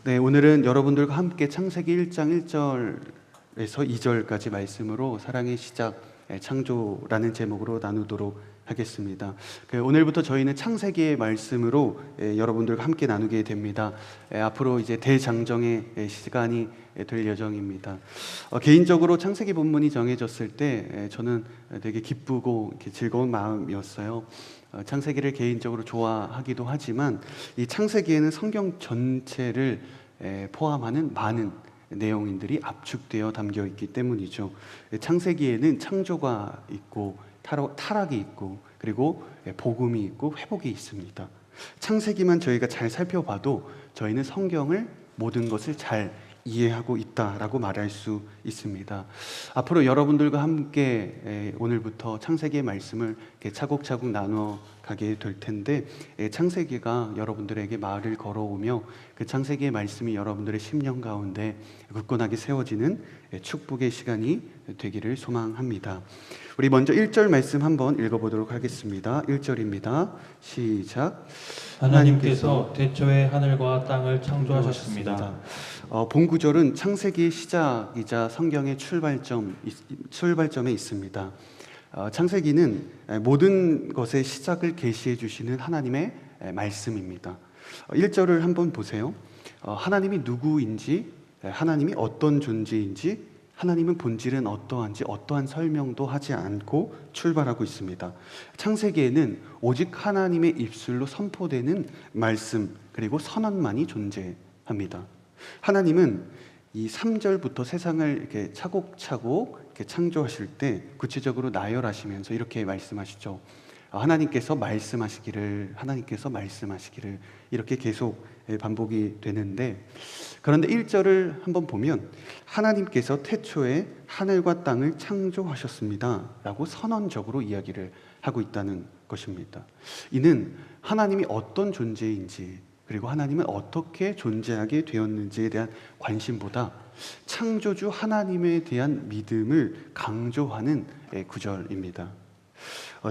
네, 오늘은 여러분들과 함께 창세기 1장 1절에서 2절까지 말씀으로 사랑의 시작, 창조라는 제목으로 나누도록 하겠습니다. 오늘부터 저희는 창세기의 말씀으로 여러분들과 함께 나누게 됩니다. 앞으로 이제 대장정의 시간이 될 예정입니다. 개인적으로 창세기 본문이 정해졌을 때 저는 되게 기쁘고 즐거운 마음이었어요. 창세기를 개인적으로 좋아하기도 하지만 이 창세기에는 성경 전체를 포함하는 많은 내용들이 압축되어 담겨 있기 때문이죠. 창세기에는 창조가 있고 타락이 있고 그리고 복음이 있고 회복이 있습니다. 창세기만 저희가 잘 살펴봐도 저희는 성경을 모든 것을 잘 이해하고 있다라고 말할 수 있습니다. 앞으로 여러분들과 함께 오늘부터 창세기의 말씀을 차곡차곡 나누어 가게 될 텐데, 창세기가 여러분들에게 말을 걸어오며 그 창세기의 말씀이 여러분들의 심령 가운데 굳건하게 세워지는 축복의 시간이 되기를 소망합니다. 우리 먼저 1절 말씀 한번 읽어보도록 하겠습니다. 1절입니다. 시작. 하나님께서 태초에 하늘과 땅을 창조하셨습니다. 본 구절은 창세기의 시작이자 성경의 출발점에 있습니다. 창세기는 모든 것의 시작을 계시해 주시는 하나님의 말씀입니다. 1절을 한번 보세요. 하나님이 누구인지, 하나님이 어떤 존재인지, 하나님은 본질은 어떠한지 어떠한 설명도 하지 않고 출발하고 있습니다. 창세기에는 오직 하나님의 입술로 선포되는 말씀 그리고 선언만이 존재합니다. 하나님은 이 3절부터 세상을 이렇게 차곡차곡 이렇게 창조하실 때 구체적으로 나열하시면서 이렇게 말씀하시죠. 하나님께서 말씀하시기를 이렇게 계속 반복이 되는데, 그런데 1절을 한번 보면 하나님께서 태초에 하늘과 땅을 창조하셨습니다 라고 선언적으로 이야기를 하고 있다는 것입니다. 이는 하나님이 어떤 존재인지 그리고 하나님은 어떻게 존재하게 되었는지에 대한 관심보다 창조주 하나님에 대한 믿음을 강조하는 구절입니다.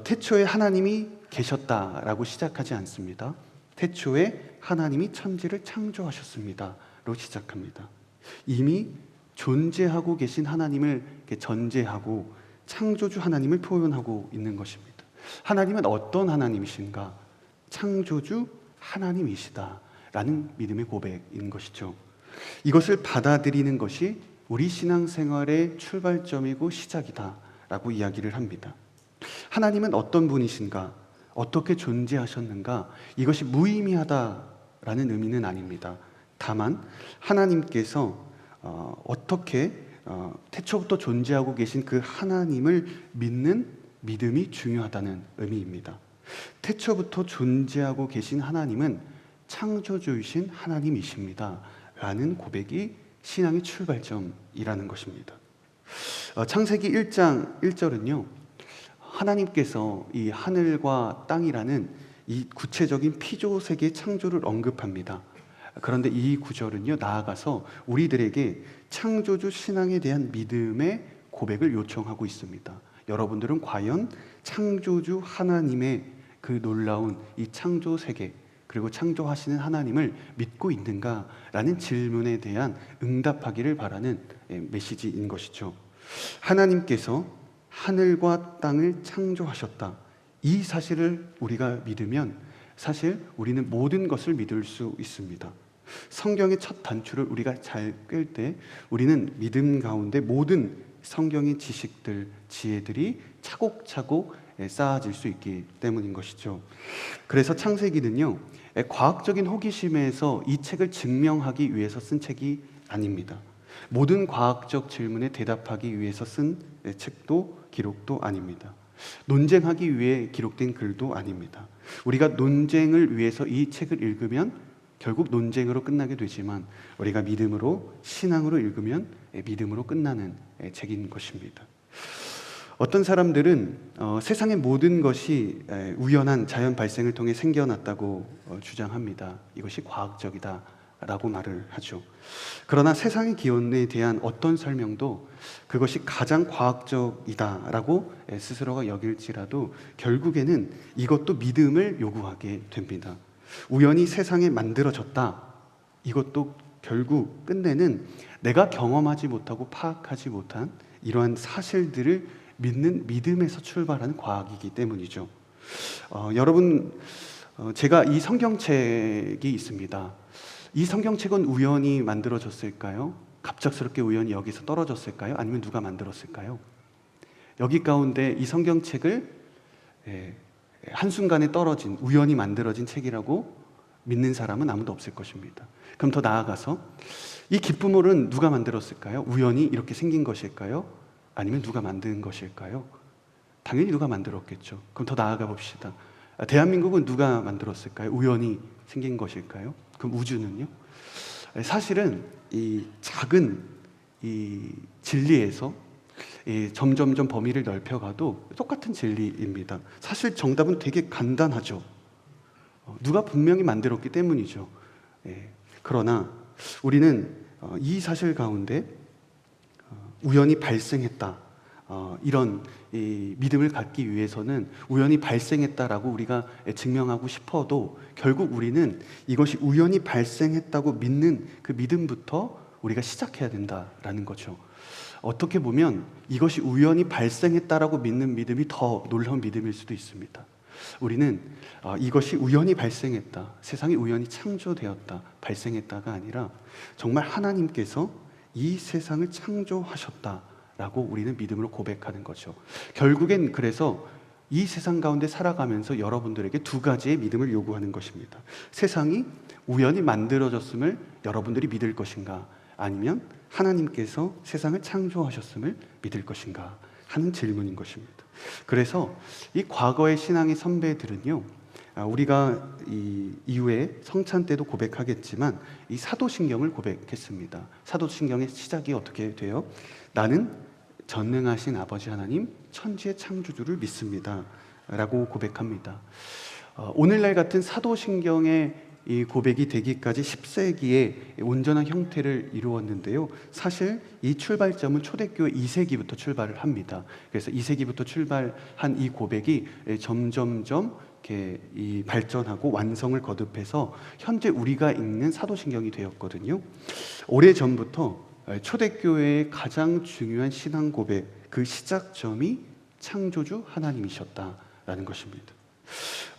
태초에 하나님이 계셨다라고 시작하지 않습니다. 태초에 하나님이 천지를 창조하셨습니다로 시작합니다. 이미 존재하고 계신 하나님을 전제하고 창조주 하나님을 표현하고 있는 것입니다. 하나님은 어떤 하나님이신가? 창조주 하나님이시다라는 믿음의 고백인 것이죠. 이것을 받아들이는 것이 우리 신앙생활의 출발점이고 시작이다라고 이야기를 합니다. 하나님은 어떤 분이신가? 어떻게 존재하셨는가? 이것이 무의미하다라는 의미는 아닙니다. 다만 하나님께서 어떻게 태초부터 존재하고 계신 그 하나님을 믿는 믿음이 중요하다는 의미입니다. 태초부터 존재하고 계신 하나님은 창조주이신 하나님이십니다 라는 고백이 신앙의 출발점이라는 것입니다. 창세기 1장 1절은요, 하나님께서 이 하늘과 땅이라는 이 구체적인 피조세계의 창조를 언급합니다. 그런데 이 구절은요, 나아가서 우리들에게 창조주 신앙에 대한 믿음의 고백을 요청하고 있습니다. 여러분들은 과연 창조주 하나님의 그 놀라운 이 창조 세계 그리고 창조하시는 하나님을 믿고 있는가라는 질문에 대한 응답하기를 바라는 메시지인 것이죠. 하나님께서 하늘과 땅을 창조하셨다. 이 사실을 우리가 믿으면 사실 우리는 모든 것을 믿을 수 있습니다. 성경의 첫 단추를 우리가 잘 꿰을 때 우리는 믿음 가운데 모든 성경의 지식들, 지혜들이 차곡차곡 쌓아질 수 있기 때문인 것이죠. 그래서 창세기는요, 과학적인 호기심에서 이 책을 증명하기 위해서 쓴 책이 아닙니다. 모든 과학적 질문에 대답하기 위해서 쓴 책도 기록도 아닙니다. 논쟁하기 위해 기록된 글도 아닙니다. 우리가 논쟁을 위해서 이 책을 읽으면 결국 논쟁으로 끝나게 되지만 우리가 믿음으로, 신앙으로 읽으면 믿음으로 끝나는 책인 것입니다. 어떤 사람들은 세상의 모든 것이 우연한 자연 발생을 통해 생겨났다고 주장합니다. 이것이 과학적이다라고 말을 하죠. 그러나 세상의 기원에 대한 어떤 설명도 그것이 가장 과학적이다라고 스스로가 여길지라도 결국에는 이것도 믿음을 요구하게 됩니다. 우연히 세상에 만들어졌다. 이것도 결국 끝내는 내가 경험하지 못하고 파악하지 못한 이러한 사실들을 믿는 믿음에서 출발하는 과학이기 때문이죠. 여러분, 제가 이 성경책이 있습니다. 이 성경책은 우연히 만들어졌을까요? 갑작스럽게 우연히 여기서 떨어졌을까요? 아니면 누가 만들었을까요? 여기 가운데 이 성경책을 한순간에 떨어진, 우연히 만들어진 책이라고 믿는 사람은 아무도 없을 것입니다. 그럼 더 나아가서 이 기쁨을은 누가 만들었을까요? 우연히 이렇게 생긴 것일까요? 아니면 누가 만든 것일까요? 당연히 누가 만들었겠죠. 그럼 더 나아가 봅시다. 대한민국은 누가 만들었을까요? 우연히 생긴 것일까요? 그럼 우주는요? 사실은 이 작은 이 진리에서 점점점 범위를 넓혀가도 똑같은 진리입니다. 사실 정답은 되게 간단하죠. 누가 분명히 만들었기 때문이죠. 그러나 우리는 이 사실 가운데 우연히 발생했다, 이런 믿음을 갖기 위해서는 우연히 발생했다라고 우리가 증명하고 싶어도 결국 우리는 이것이 우연히 발생했다고 믿는 그 믿음부터 우리가 시작해야 된다라는 거죠. 어떻게 보면 이것이 우연히 발생했다라고 믿는 믿음이 더 놀라운 믿음일 수도 있습니다. 우리는 이것이 우연히 발생했다, 세상이 우연히 창조되었다, 발생했다가 아니라 정말 하나님께서 이 세상을 창조하셨다라고 우리는 믿음으로 고백하는 거죠. 결국엔 그래서 이 세상 가운데 살아가면서 여러분들에게 두 가지의 믿음을 요구하는 것입니다. 세상이 우연히 만들어졌음을 여러분들이 믿을 것인가, 아니면 하나님께서 세상을 창조하셨음을 믿을 것인가 하는 질문인 것입니다. 그래서 이 과거의 신앙의 선배들은요, 우리가 이 이후에 성찬 때도 고백하겠지만 이 사도신경을 고백했습니다. 사도신경의 시작이 어떻게 돼요? 나는 전능하신 아버지 하나님 천지의 창조주를 믿습니다 라고 고백합니다. 오늘날 같은 사도신경의 이 고백이 되기까지 10세기에 온전한 형태를 이루었는데요. 사실 이 출발점은 초대교회 2세기부터 출발을 합니다. 그래서 2세기부터 출발한 이 고백이 점점점 이렇게 이 발전하고 완성을 거듭해서 현재 우리가 읽는 사도신경이 되었거든요. 오래전부터 초대교회의 가장 중요한 신앙 고백, 그 시작점이 창조주 하나님이셨다라는 것입니다.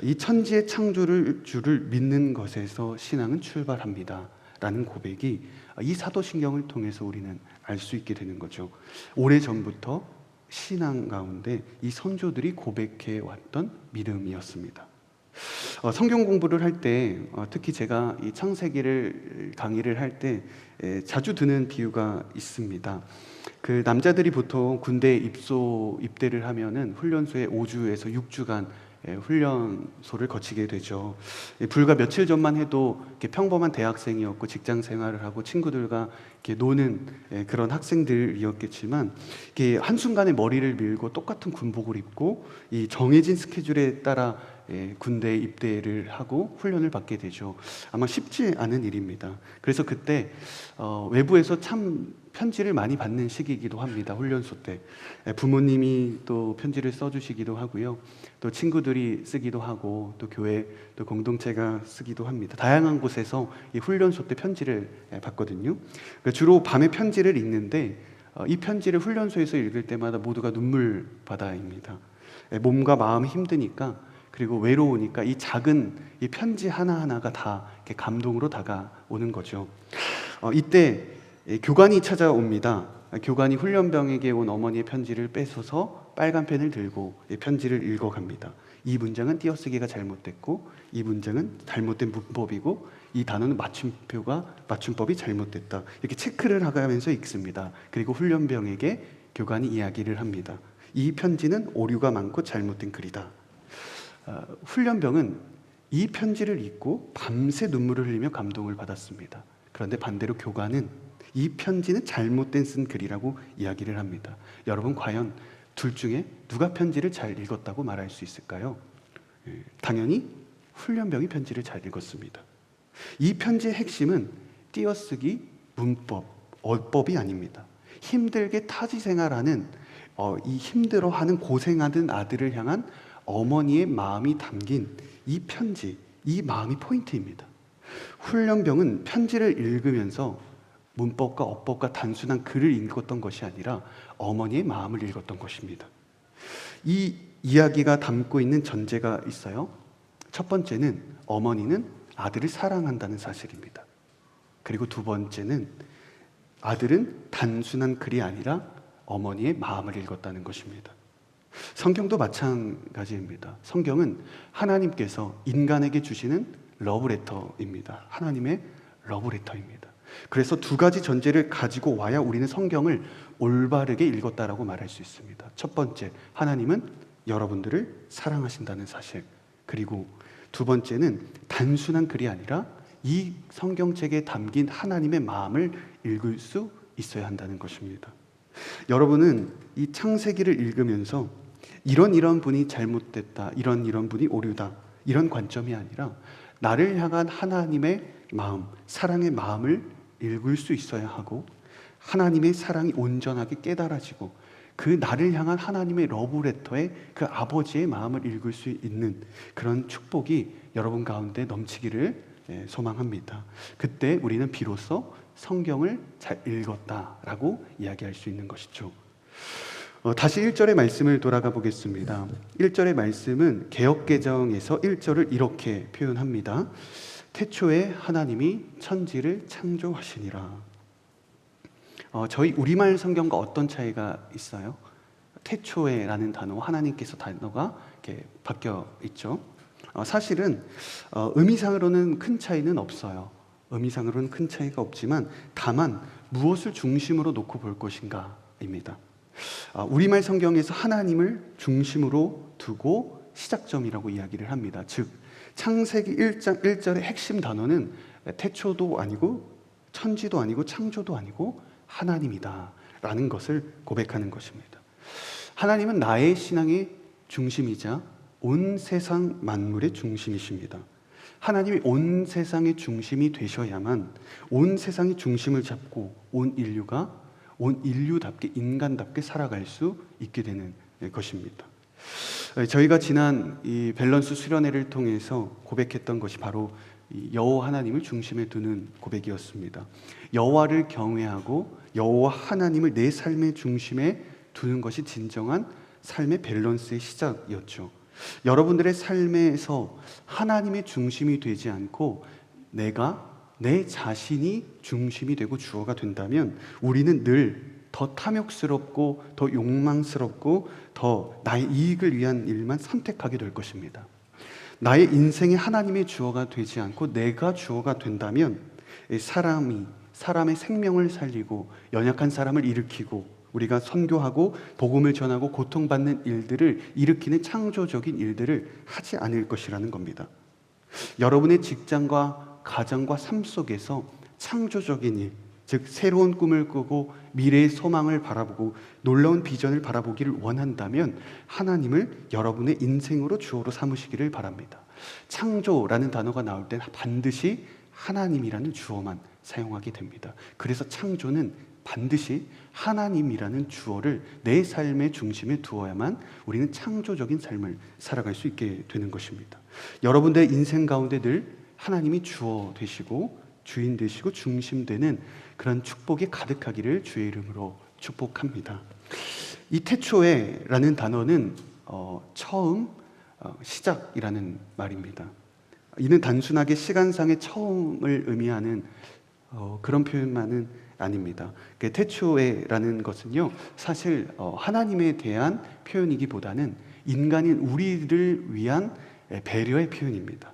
이 천지의 창조주를 믿는 것에서 신앙은 출발합니다 라는 고백이 이 사도신경을 통해서 우리는 알 수 있게 되는 거죠. 오래전부터 신앙 가운데 이 선조들이 고백해 왔던 믿음이었습니다. 성경 공부를 할 때 특히 제가 이 창세기를 강의를 할 때 자주 드는 비유가 있습니다. 그 남자들이 보통 군대에 입대를 하면은 훈련소에 5주에서 6주간 훈련소를 거치게 되죠. 불과 며칠 전만 해도 이렇게 평범한 대학생이었고 직장 생활을 하고 친구들과 이렇게 노는 그런 학생들이었겠지만, 이렇게 한순간에 머리를 밀고 똑같은 군복을 입고 이 정해진 스케줄에 따라 군대에 입대를 하고 훈련을 받게 되죠. 아마 쉽지 않은 일입니다. 그래서 그때 외부에서 참 편지를 많이 받는 시기이기도 합니다. 훈련소 때 부모님이 또 편지를 써주시기도 하고요, 또 친구들이 쓰기도 하고, 또 교회 또 공동체가 쓰기도 합니다. 다양한 곳에서 이 훈련소 때 편지를 받거든요. 주로 밤에 편지를 읽는데 이 편지를 훈련소에서 읽을 때마다 모두가 눈물바다입니다. 몸과 마음이 힘드니까, 그리고 외로우니까 이 작은 이 편지 하나하나가 다 이렇게 감동으로 다가오는 거죠. 이때 교관이 찾아옵니다. 교관이 훈련병에게 온 어머니의 편지를 뺏어서 빨간 펜을 들고 이 편지를 읽어갑니다. 이 문장은 띄어쓰기가 잘못됐고, 이 문장은 잘못된 문법이고, 이 단어는 맞춤법이 잘못됐다, 이렇게 체크를 하면서 읽습니다. 그리고 훈련병에게 교관이 이야기를 합니다. 이 편지는 오류가 많고 잘못된 글이다. 훈련병은 이 편지를 읽고 밤새 눈물을 흘리며 감동을 받았습니다. 그런데 반대로 교관은 이 편지는 잘못된 쓴 글이라고 이야기를 합니다. 여러분, 과연 둘 중에 누가 편지를 잘 읽었다고 말할 수 있을까요? 당연히 훈련병이 편지를 잘 읽었습니다. 이 편지의 핵심은 띄어쓰기, 문법, 어법이 아닙니다. 힘들게 타지 생활하는 이 힘들어하는 고생하는 아들을 향한 어머니의 마음이 담긴 이 편지, 이 마음이 포인트입니다. 훈련병은 편지를 읽으면서 문법과 어법과 단순한 글을 읽었던 것이 아니라 어머니의 마음을 읽었던 것입니다. 이 이야기가 담고 있는 전제가 있어요. 첫 번째는 어머니는 아들을 사랑한다는 사실입니다. 그리고 두 번째는 아들은 단순한 글이 아니라 어머니의 마음을 읽었다는 것입니다. 성경도 마찬가지입니다. 성경은 하나님께서 인간에게 주시는 러브레터입니다. 하나님의 러브레터입니다. 그래서 두 가지 전제를 가지고 와야 우리는 성경을 올바르게 읽었다라고 말할 수 있습니다. 첫 번째, 하나님은 여러분들을 사랑하신다는 사실. 그리고 두 번째는 단순한 글이 아니라 이 성경책에 담긴 하나님의 마음을 읽을 수 있어야 한다는 것입니다. 여러분은 이 창세기를 읽으면서 이런 분이 잘못됐다, 이런 분이 오류다, 이런 관점이 아니라 나를 향한 하나님의 마음, 사랑의 마음을 읽을 수 있어야 하고, 하나님의 사랑이 온전하게 깨달아지고 그 나를 향한 하나님의 러브레터의 그 아버지의 마음을 읽을 수 있는 그런 축복이 여러분 가운데 넘치기를 소망합니다. 그때 우리는 비로소 성경을 잘 읽었다라고 이야기할 수 있는 것이죠. 다시 1절의 말씀을 돌아가 보겠습니다. 1절의 말씀은 개역개정에서 1절을 이렇게 표현합니다. 태초에 하나님이 천지를 창조하시니라. 저희 우리말 성경과 어떤 차이가 있어요? 태초에라는 단어와 하나님께서 단어가 이렇게 바뀌어 있죠. 사실은 의미상으로는 큰 차이는 없어요. 의미상으로는 큰 차이가 없지만 다만 무엇을 중심으로 놓고 볼 것인가입니다. 우리말 성경에서 하나님을 중심으로 두고 시작점이라고 이야기를 합니다. 즉 창세기 1장 1절의 핵심 단어는 태초도 아니고 천지도 아니고 창조도 아니고 하나님이다 라는 것을 고백하는 것입니다. 하나님은 나의 신앙의 중심이자 온 세상 만물의 중심이십니다. 하나님이 온 세상의 중심이 되셔야만 온 세상의 중심을 잡고 온 인류답게 인간답게 살아갈 수 있게 되는 것입니다. 저희가 지난 이 밸런스 수련회를 통해서 고백했던 것이 바로 여호와 하나님을 중심에 두는 고백이었습니다. 여호와를 경외하고 여호와 하나님을 내 삶의 중심에 두는 것이 진정한 삶의 밸런스의 시작이었죠. 여러분들의 삶에서 하나님의 중심이 되지 않고 내 자신이 중심이 되고 주어가 된다면 우리는 늘 더 탐욕스럽고 더 욕망스럽고 더 나의 이익을 위한 일만 선택하게 될 것입니다. 나의 인생에 하나님의 주어가 되지 않고 내가 주어가 된다면 사람의 생명을 살리고 연약한 사람을 일으키고 우리가 선교하고 복음을 전하고 고통받는 일들을 일으키는 창조적인 일들을 하지 않을 것이라는 겁니다. 여러분의 직장과 가정과 삶 속에서 창조적인 일, 즉 새로운 꿈을 꾸고 미래의 소망을 바라보고 놀라운 비전을 바라보기를 원한다면 하나님을 여러분의 인생으로 주어로 삼으시기를 바랍니다. 창조라는 단어가 나올 땐 반드시 하나님이라는 주어만 사용하게 됩니다. 그래서 창조는 반드시 하나님이라는 주어를 내 삶의 중심에 두어야만 우리는 창조적인 삶을 살아갈 수 있게 되는 것입니다. 여러분들의 인생 가운데 늘 하나님이 주어 되시고 주인 되시고 중심되는 그런 축복이 가득하기를 주의 이름으로 축복합니다. 이 태초에라는 단어는 처음, 시작이라는 말입니다. 이는 단순하게 시간상의 처음을 의미하는 그런 표현만은 아닙니다. 태초에라는 것은요, 사실 하나님에 대한 표현이기보다는 인간인 우리를 위한 배려의 표현입니다.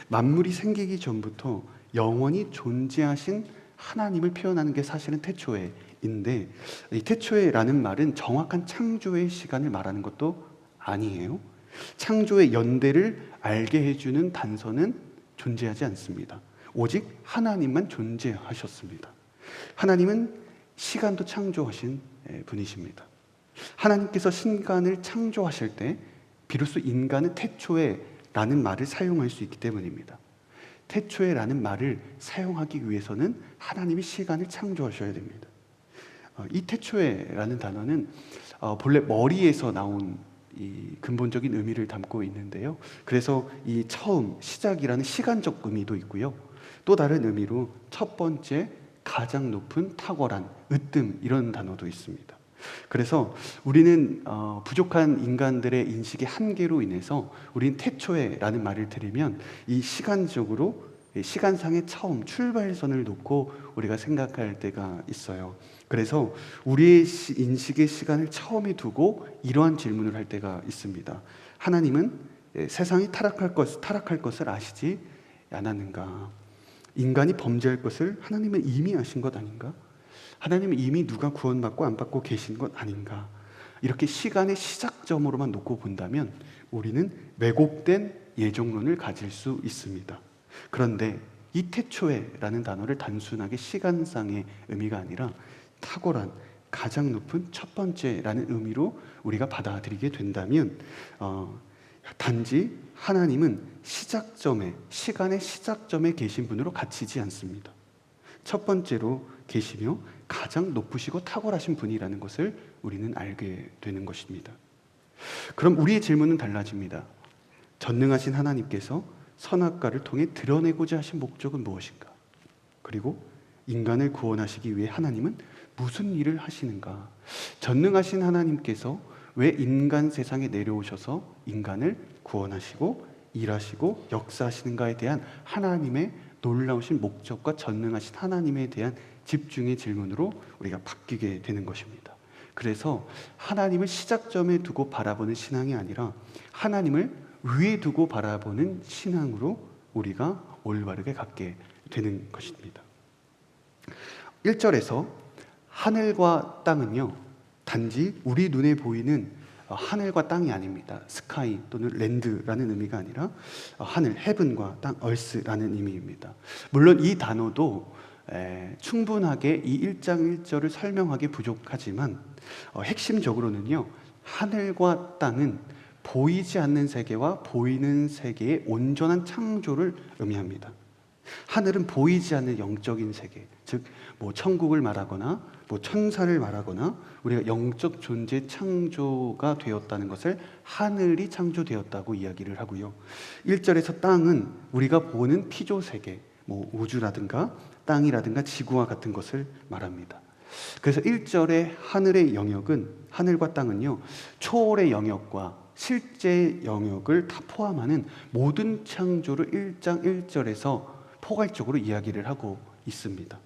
만물이 생기기 전부터 영원히 존재하신 하나님을 표현하는 게 사실은 태초에인데, 이 태초에라는 말은 정확한 창조의 시간을 말하는 것도 아니에요. 창조의 연대를 알게 해주는 단서는 존재하지 않습니다. 오직 하나님만 존재하셨습니다. 하나님은 시간도 창조하신 분이십니다. 하나님께서 시간을 창조하실 때 비로소 인간은 태초에라는 말을 사용할 수 있기 때문입니다. 태초에라는 말을 사용하기 위해서는 하나님이 시간을 창조하셔야 됩니다. 이 태초에라는 단어는 본래 머리에서 나온 이 근본적인 의미를 담고 있는데요. 그래서 이 처음, 시작이라는 시간적 의미도 있고요. 또 다른 의미로 첫 번째, 가장 높은, 탁월한, 으뜸 이런 단어도 있습니다. 그래서 우리는 부족한 인간들의 인식의 한계로 인해서 우리는 태초에라는 말을 들으면 이 시간적으로 시간상의 처음 출발선을 놓고 우리가 생각할 때가 있어요. 그래서 우리의 인식의 시간을 처음에 두고 이러한 질문을 할 때가 있습니다. 하나님은 세상이 타락할 것을 아시지 않았는가? 인간이 범죄할 것을 하나님은 이미 아신 것 아닌가? 하나님은 이미 누가 구원받고 안 받고 계신 것 아닌가? 이렇게 시간의 시작점으로만 놓고 본다면 우리는 왜곡된 예정론을 가질 수 있습니다. 그런데 이 태초에라는 단어를 단순하게 시간상의 의미가 아니라 탁월한, 가장 높은, 첫 번째라는 의미로 우리가 받아들이게 된다면 단지 하나님은 시간의 시작점에 계신 분으로 갇히지 않습니다. 첫 번째로 계시며 가장 높으시고 탁월하신 분이라는 것을 우리는 알게 되는 것입니다. 그럼 우리의 질문은 달라집니다. 전능하신 하나님께서 선악과를 통해 드러내고자 하신 목적은 무엇인가? 그리고 인간을 구원하시기 위해 하나님은 무슨 일을 하시는가? 전능하신 하나님께서 왜 인간 세상에 내려오셔서 인간을 구원하시고 일하시고 역사하시는가에 대한 하나님의 놀라우신 목적과 전능하신 하나님에 대한 집중의 질문으로 우리가 바뀌게 되는 것입니다. 그래서 하나님을 시작점에 두고 바라보는 신앙이 아니라 하나님을 위에 두고 바라보는 신앙으로 우리가 올바르게 갖게 되는 것입니다. 1절에서 하늘과 땅은요, 단지 우리 눈에 보이는 하늘과 땅이 아닙니다. 스카이 또는 랜드라는 의미가 아니라 하늘, 헤븐과 땅, 얼스라는 의미입니다. 물론 이 단어도 충분하게 이 1장 1절을 설명하기 부족하지만 핵심적으로는요, 하늘과 땅은 보이지 않는 세계와 보이는 세계의 온전한 창조를 의미합니다. 하늘은 보이지 않는 영적인 세계, 즉 천국을 말하거나 천사를 말하거나 우리가 영적 존재 창조가 되었다는 것을 하늘이 창조되었다고 이야기를 하고요. 1절에서 땅은 우리가 보는 피조 세계, 우주라든가 땅이라든가 지구와 같은 것을 말합니다. 그래서 1절의 하늘의 영역은, 하늘과 땅은요, 초월의 영역과 실제 영역을 다 포함하는 모든 창조를 1장 1절에서 포괄적으로 이야기를 하고 있습니다.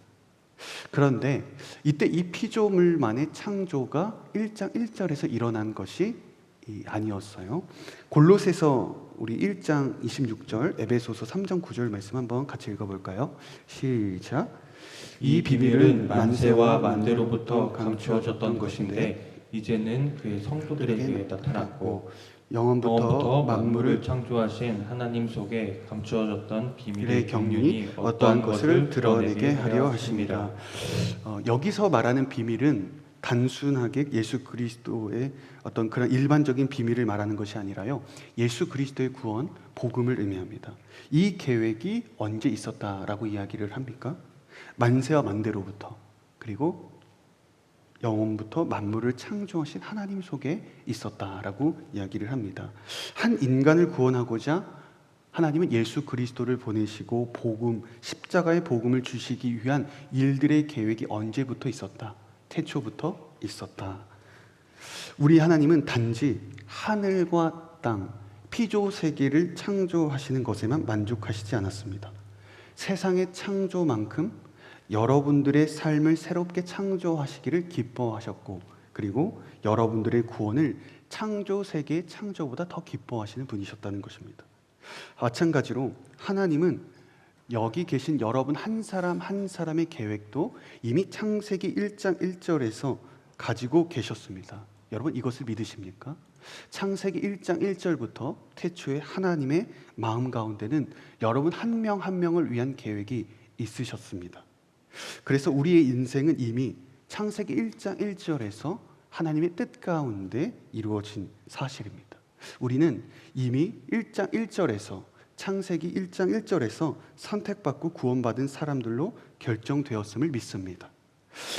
그런데 이때 이 피조물만의 창조가 1장 1절에서 일어난 것이 아니었어요. 골로새서 우리 1장 26절, 에베소서 3장 9절 말씀 한번 같이 읽어볼까요? 시작. 이 비밀은 만세와 만대로부터 감추어졌던 것인데 이제는 그의 성도들에게 나타났고 영원부터 만물을 창조하신 하나님 속에 감추어졌던 비밀의 경륜이 어떠한 것을 드러내게 하려 하십니다. 여기서 말하는 비밀은 단순하게 예수 그리스도의 어떤 그런 일반적인 비밀을 말하는 것이 아니라요, 예수 그리스도의 구원, 복음을 의미합니다. 이 계획이 언제 있었다라고 이야기를 합니까? 만세와 만대로부터, 그리고 영원부터 만물을 창조하신 하나님 속에 있었다라고 이야기를 합니다. 한 인간을 구원하고자 하나님은 예수 그리스도를 보내시고 복음, 십자가의 복음을 주시기 위한 일들의 계획이 언제부터 있었다? 태초부터 있었다. 우리 하나님은 단지 하늘과 땅, 피조 세계를 창조하시는 것에만 만족하시지 않았습니다. 세상의 창조만큼 여러분들의 삶을 새롭게 창조하시기를 기뻐하셨고, 그리고 여러분들의 구원을 창조 세계의 창조보다 더 기뻐하시는 분이셨다는 것입니다. 마찬가지로 하나님은 여기 계신 여러분 한 사람 한 사람의 계획도 이미 창세기 1장 1절에서 가지고 계셨습니다. 여러분 이것을 믿으십니까? 창세기 1장 1절부터 태초에 하나님의 마음 가운데는 여러분 한 명 한 명을 위한 계획이 있으셨습니다. 그래서 우리의 인생은 이미 창세기 1장 1절에서 하나님의 뜻 가운데 이루어진 사실입니다. 우리는 이미 1장 1절에서 창세기 1장 1절에서 선택받고 구원받은 사람들로 결정되었음을 믿습니다.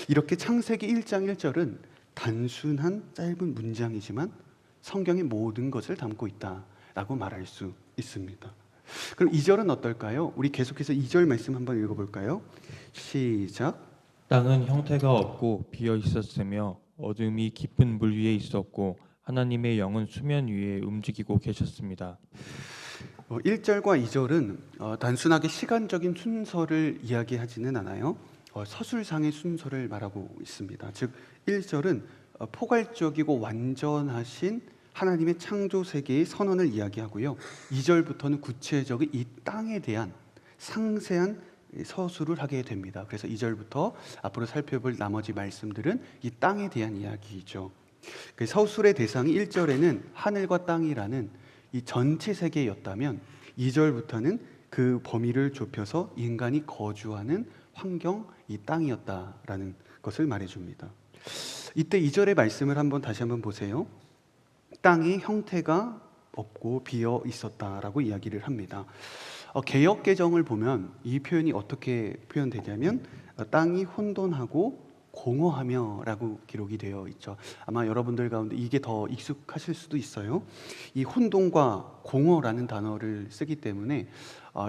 이렇게 창세기 1장 1절은 단순한 짧은 문장이지만 성경의 모든 것을 담고 있다라고 말할 수 있습니다. 그럼 2절은 어떨까요? 우리 계속해서 2절 말씀 한번 읽어볼까요? 시작. 땅은 형태가 없고 비어 있었으며 어둠이 깊은 물 위에 있었고 하나님의 영은 수면 위에 움직이고 계셨습니다. 1절과 2절은 단순하게 시간적인 순서를 이야기하지는 않아요. 서술상의 순서를 말하고 있습니다. 즉 1절은 포괄적이고 완전하신 하나님의 창조 세계의 선언을 이야기하고요. 2절부터는 구체적인 이 땅에 대한 상세한 서술을 하게 됩니다. 그래서 2절부터 앞으로 살펴볼 나머지 말씀들은 이 땅에 대한 이야기이죠. 그 서술의 대상이 1절에는 하늘과 땅이라는 이 전체 세계였다면 2절부터는 그 범위를 좁혀서 인간이 거주하는 환경, 이 땅이었다라는 것을 말해줍니다. 이때 2절의 말씀을 다시 한번 보세요. 땅이 형태가 없고 비어 있었다라고 이야기를 합니다. 개역 개정을 보면 이 표현이 어떻게 표현되냐면 땅이 혼돈하고 공허하며라고 기록이 되어 있죠. 아마 여러분들 가운데 이게 더 익숙하실 수도 있어요. 이 혼돈과 공허라는 단어를 쓰기 때문에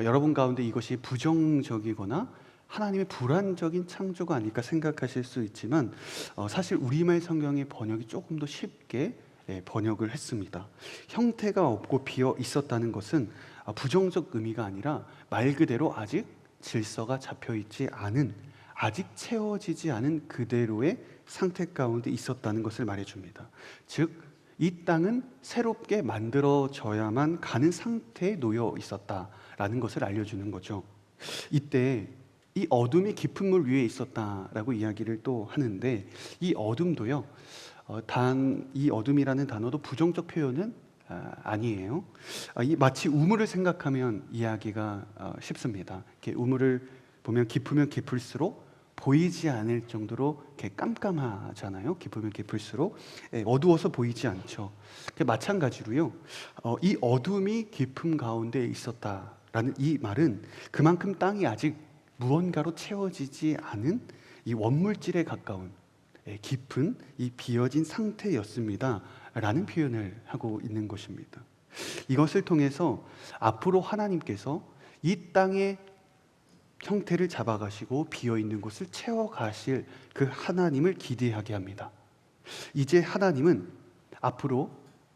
여러분 가운데 이것이 부정적이거나 하나님의 불완적인 창조가 아닐까 생각하실 수 있지만 사실 우리말 성경의 번역이 조금 더 쉽게 번역을 했습니다. 형태가 없고 비어 있었다는 것은 부정적 의미가 아니라 말 그대로 아직 질서가 잡혀 있지 않은, 아직 채워지지 않은 그대로의 상태 가운데 있었다는 것을 말해줍니다. 즉, 이 땅은 새롭게 만들어져야만 가는 상태에 놓여 있었다라는 것을 알려주는 거죠. 이때 이 어둠이 깊은 물 위에 있었다라고 이야기를 또 하는데, 이 어둠도요, 단 이 어둠이라는 단어도 부정적 표현은 아니에요. 마치 우물을 생각하면 이야기가 쉽습니다. 이렇게 우물을 보면 깊을수록 보이지 않을 정도로 이렇게 깜깜하잖아요. 깊으면 깊을수록 어두워서 보이지 않죠. 마찬가지로요, 이 어둠이 깊음 가운데 있었다라는 이 말은 그만큼 땅이 아직 무언가로 채워지지 않은 이 원물질에 가까운 깊은 이 비어진 상태였습니다 라는 표현을 하고 있는 것입니다. 이것을 통해서 앞으로 하나님께서 이 땅의 형태를 잡아가시고 비어있는 곳을 채워가실 그 하나님을 기대하게 합니다. 이제 하나님은 앞으로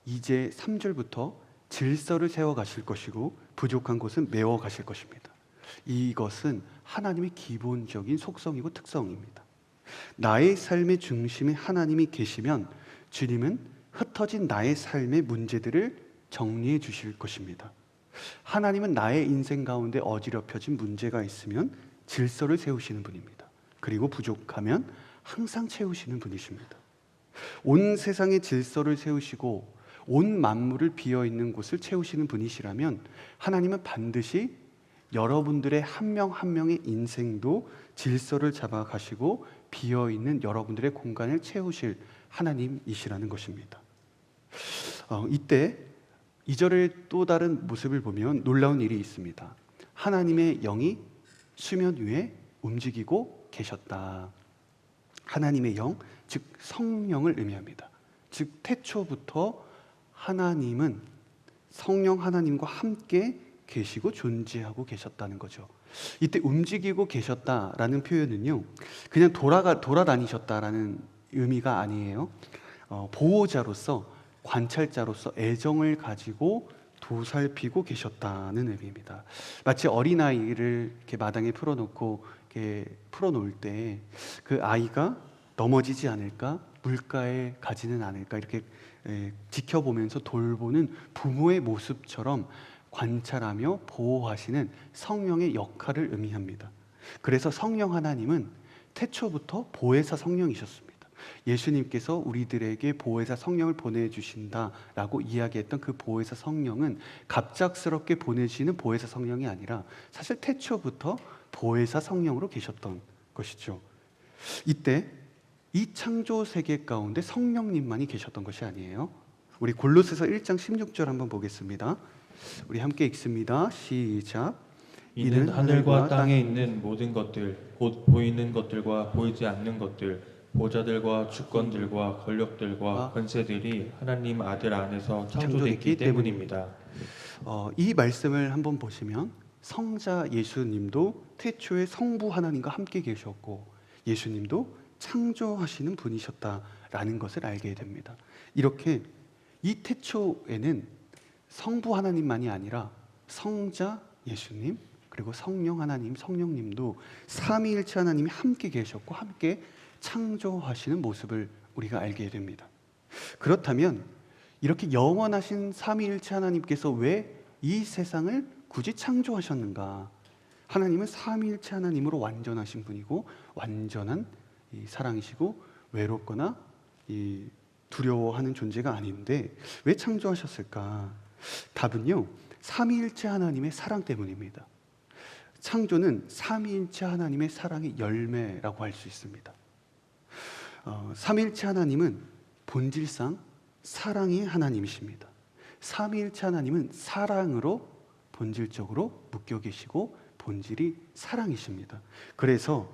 이제 3절부터 질서를 세워가실 것이고 부족한 곳은 메워가실 것입니다. 이것은 하나님의 기본적인 속성이고 특성입니다. 나의 삶의 중심에 하나님이 계시면 주님은 흩어진 나의 삶의 문제들을 정리해 주실 것입니다. 하나님은 나의 인생 가운데 어지럽혀진 문제가 있으면 질서를 세우시는 분입니다. 그리고 부족하면 항상 채우시는 분이십니다. 온 세상의 질서를 세우시고 온 만물을 비어있는 곳을 채우시는 분이시라면 하나님은 반드시 여러분들의 한 명 한 명의 인생도 질서를 잡아가시고 비어있는 여러분들의 공간을 채우실 하나님이시라는 것입니다. 이때 2절의 또 다른 모습을 보면 놀라운 일이 있습니다. 하나님의 영이 수면 위에 움직이고 계셨다. 하나님의 영, 즉 성령을 의미합니다. 즉 태초부터 하나님은 성령 하나님과 함께 계시고 존재하고 계셨다는 거죠. 이때 움직이고 계셨다라는 표현은요, 그냥 돌아다니셨다라는 의미가 아니에요. 보호자로서, 관찰자로서 애정을 가지고 도살피고 계셨다는 의미입니다. 마치 어린아이를 이렇게 마당에 풀어놓고 이렇게 풀어놓을 때 그 아이가 넘어지지 않을까, 물가에 가지는 않을까 이렇게 지켜보면서 돌보는 부모의 모습처럼 관찰하며 보호하시는 성령의 역할을 의미합니다. 그래서 성령 하나님은 태초부터 보혜사 성령이셨습니다. 예수님께서 우리들에게 보혜사 성령을 보내주신다라고 이야기했던 그 보혜사 성령은 갑작스럽게 보내시는 보혜사 성령이 아니라 사실 태초부터 보혜사 성령으로 계셨던 것이죠. 이때 이 창조 세계 가운데 성령님만이 계셨던 것이 아니에요. 우리 골로새서 1장 16절 한번 보겠습니다. 우리 함께 읽습니다. 시작. 이는 하늘과 땅에 있는 모든 것들, 곧 보이는 것들과 보이지 않는 것들, 보좌들과 주권들과 권력들과 권세들이 하나님 아들 안에서 창조됐기 때문입니다. 이 말씀을 한번 보시면 성자 예수님도 태초에 성부 하나님과 함께 계셨고 예수님도 창조하시는 분이셨다라는 것을 알게 됩니다. 이렇게 이 태초에는 성부 하나님만이 아니라 성자 예수님 그리고 성령 하나님, 성령님도 삼위일체 하나님이 함께 계셨고 함께 창조하시는 모습을 우리가 알게 됩니다. 그렇다면 이렇게 영원하신 삼위일체 하나님께서 왜 이 세상을 굳이 창조하셨는가? 하나님은 삼위일체 하나님으로 완전하신 분이고 완전한 이 사랑이시고 외롭거나 이 두려워하는 존재가 아닌데 왜 창조하셨을까? 답은요, 삼위일체 하나님의 사랑 때문입니다. 창조는 삼위일체 하나님의 사랑의 열매라고 할 수 있습니다. 삼위일체 하나님은 본질상 사랑의 하나님이십니다. 삼위일체 하나님은 사랑으로 본질적으로 묶여 계시고 본질이 사랑이십니다. 그래서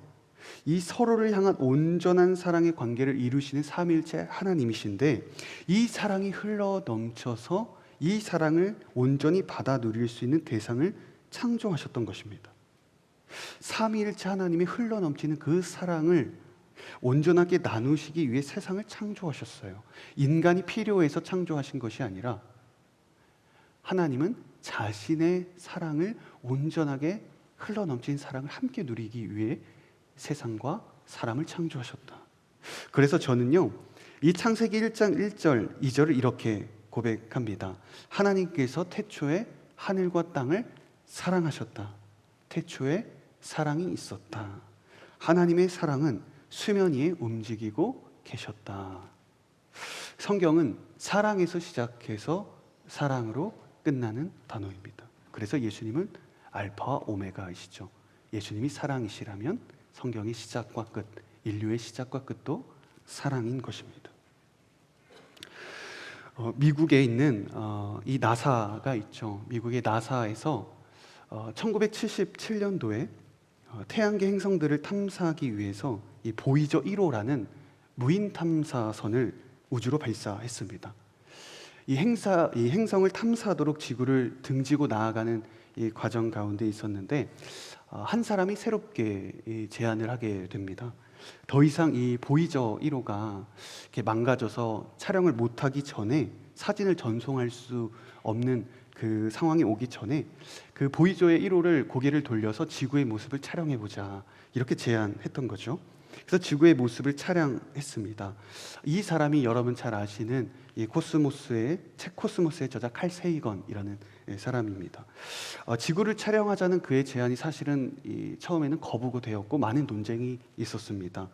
이 서로를 향한 온전한 사랑의 관계를 이루시는 삼위일체 하나님이신데 이 사랑이 흘러 넘쳐서 이 사랑을 온전히 받아 누릴 수 있는 대상을 창조하셨던 것입니다. 삼위일체 하나님이 흘러 넘치는 그 사랑을 온전하게 나누시기 위해 세상을 창조하셨어요. 인간이 필요해서 창조하신 것이 아니라 하나님은 자신의 사랑을 온전하게 흘러넘친 사랑을 함께 누리기 위해 세상과 사람을 창조하셨다. 그래서 저는요, 이 창세기 1장 1절 2절을 이렇게 고백합니다. 하나님께서 태초에 하늘과 땅을 사랑하셨다. 태초에 사랑이 있었다. 하나님의 사랑은 수면 위에 움직이고 계셨다. 성경은 사랑에서 시작해서 사랑으로 끝나는 단어입니다. 그래서 예수님은 알파와 오메가이시죠. 예수님이 사랑이시라면 성경의 시작과 끝, 인류의 시작과 끝도 사랑인 것입니다. 미국에 있는 이 나사가 있죠. 미국의 나사에서 1977년도에 태양계 행성들을 탐사하기 위해서 이 보이저 1호라는 무인 탐사선을 우주로 발사했습니다. 이 행성을 탐사하도록 지구를 등지고 나아가는 이 과정 가운데 있었는데 한 사람이 새롭게 제안을 하게 됩니다. 더 이상 이 보이저 1호가 이렇게 망가져서 촬영을 못하기 전에 사진을 전송할 수 없는 그 상황이 오기 전에 그 보이저의 1호를 고개를 돌려서 지구의 모습을 촬영해보자 이렇게 제안했던 거죠. 그래서 지구의 모습을 촬영했습니다. 이 사람이 여러분 잘 아시는 이 책 코스모스의 저자 칼 세이건이라는 사람입니다. 지구를 촬영하자는 그의 제안이 사실은 처음에는 거부가 되었고 많은 논쟁이 있었습니다.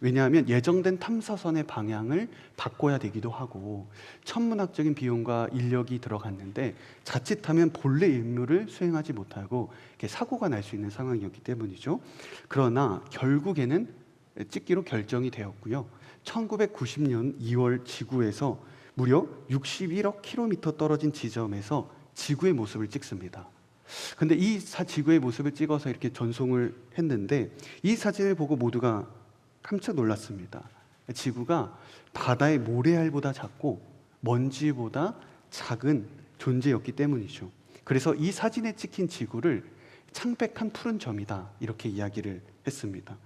왜냐하면 예정된 탐사선의 방향을 바꿔야 되기도 하고 천문학적인 비용과 인력이 들어갔는데 자칫하면 본래 임무를 수행하지 못하고 사고가 날 수 있는 상황이었기 때문이죠. 그러나 결국에는 찍기로 결정이 되었고요. 1990년 2월 지구에서 무려 61억 킬로미터 떨어진 지점에서 지구의 모습을 찍습니다. 근데 이 지구의 모습을 찍어서 이렇게 전송을 했는데 이 사진을 보고 모두가 깜짝 놀랐습니다. 지구가 바다의 모래알보다 작고 먼지보다 작은 존재였기 때문이죠. 그래서 이 사진에 찍힌 지구를 창백한 푸른 점이다 이렇게 이야기를 했습니다.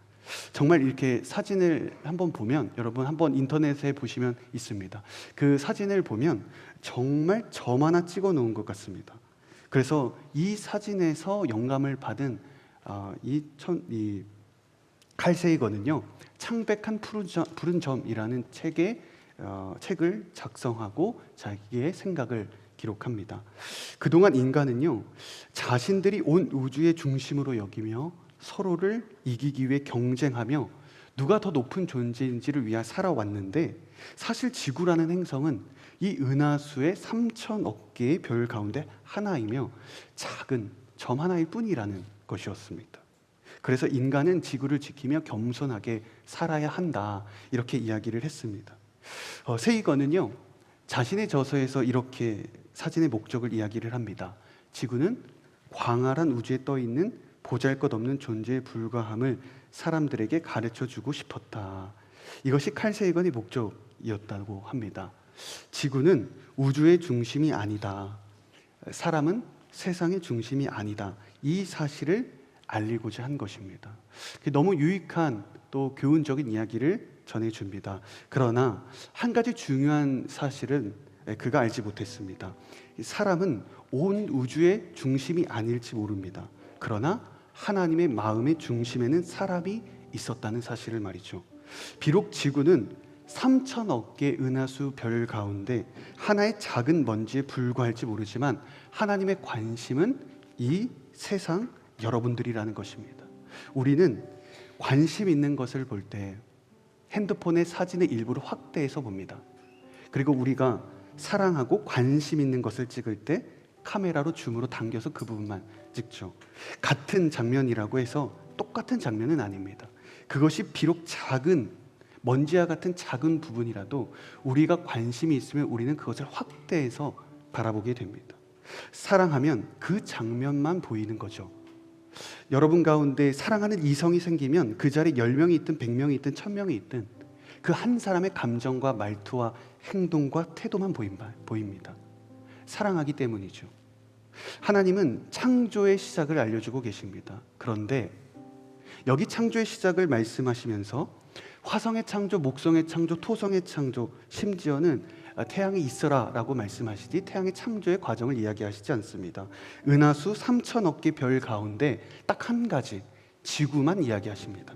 정말 이렇게 사진을 한번 보면 여러분 한번 인터넷에 보시면 있습니다. 그 사진을 보면 정말 점 하나 찍어 놓은 것 같습니다. 그래서 이 사진에서 영감을 받은 이 칼 세이건은요 창백한 푸른 점이라는 책을 작성하고 자기의 생각을 기록합니다. 그동안 인간은요 자신들이 온 우주의 중심으로 여기며 서로를 이기기 위해 경쟁하며 누가 더 높은 존재인지를 위해 살아왔는데 사실 지구라는 행성은 이 은하수의 3천억 개의 별 가운데 하나이며 작은 점 하나일 뿐이라는 것이었습니다. 그래서 인간은 지구를 지키며 겸손하게 살아야 한다 이렇게 이야기를 했습니다. 세이건은요 자신의 저서에서 이렇게 사진의 목적을 이야기를 합니다. 지구는 광활한 우주에 떠있는 보잘것없는 존재에 불과함을 사람들에게 가르쳐주고 싶었다. 이것이 칼 세이건의 목적이었다고 합니다. 지구는 우주의 중심이 아니다. 사람은 세상의 중심이 아니다. 이 사실을 알리고자 한 것입니다. 너무 유익한 또 교훈적인 이야기를 전해줍니다. 그러나 한 가지 중요한 사실은 그가 알지 못했습니다. 사람은 온 우주의 중심이 아닐지 모릅니다. 그러나 하나님의 마음의 중심에는 사람이 있었다는 사실을 말이죠. 비록 지구는 3천억 개 은하수 별 가운데 하나의 작은 먼지에 불과할지 모르지만 하나님의 관심은 이 세상 여러분들이라는 것입니다. 우리는 관심 있는 것을 볼 때 핸드폰의 사진의 일부를 확대해서 봅니다. 그리고 우리가 사랑하고 관심 있는 것을 찍을 때 카메라로 줌으로 당겨서 그 부분만 찍죠. 같은 장면이라고 해서 똑같은 장면은 아닙니다. 그것이 비록 작은 먼지와 같은 작은 부분이라도 우리가 관심이 있으면 우리는 그것을 확대해서 바라보게 됩니다. 사랑하면 그 장면만 보이는 거죠. 여러분 가운데 사랑하는 이성이 생기면 그 자리에 10명이 있든 100명이 있든 1000명이 있든 그 한 사람의 감정과 말투와 행동과 태도만 보입니다. 사랑하기 때문이죠. 하나님은 창조의 시작을 알려주고 계십니다. 그런데 여기 창조의 시작을 말씀하시면서 화성의 창조, 목성의 창조, 토성의 창조, 심지어는 태양이 있어라 라고 말씀하시지 태양의 창조의 과정을 이야기하시지 않습니다. 은하수 3천억 개 별 가운데 딱 한 가지 지구만 이야기하십니다.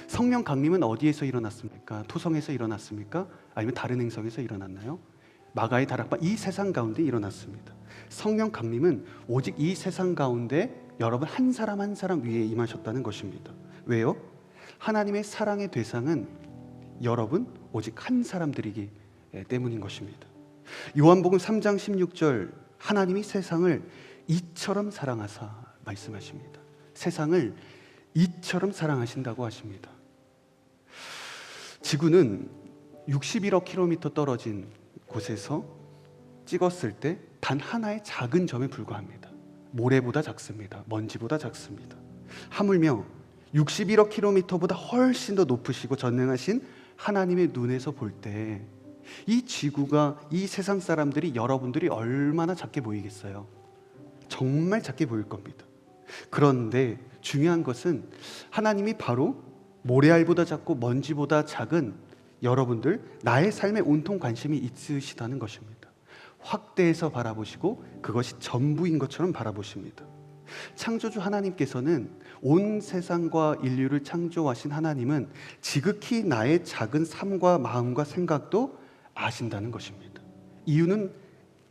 성령 강림은 어디에서 일어났습니까? 토성에서 일어났습니까? 아니면 다른 행성에서 일어났나요? 마가의 다락방, 이 세상 가운데 일어났습니다. 성령 강림은 오직 이 세상 가운데 여러분 한 사람 한 사람 위에 임하셨다는 것입니다. 왜요? 하나님의 사랑의 대상은 여러분 오직 한 사람들이기 때문인 것입니다. 요한복음 3장 16절, 하나님이 세상을 이처럼 사랑하사 말씀하십니다. 세상을 이처럼 사랑하신다고 하십니다. 지구는 61억 킬로미터 떨어진 곳에서 찍었을 때 단 하나의 작은 점에 불과합니다. 모래보다 작습니다. 먼지보다 작습니다. 하물며 61억 킬로미터보다 훨씬 더 높으시고 전능하신 하나님의 눈에서 볼 때 이 지구가, 이 세상 사람들이, 여러분들이 얼마나 작게 보이겠어요? 정말 작게 보일 겁니다. 그런데 중요한 것은 하나님이 바로 모래알보다 작고 먼지보다 작은 여러분들, 나의 삶에 온통 관심이 있으시다는 것입니다. 확대해서 바라보시고 그것이 전부인 것처럼 바라보십니다. 창조주 하나님께서는 온 세상과 인류를 창조하신 하나님은 지극히 나의 작은 삶과 마음과 생각도 아신다는 것입니다. 이유는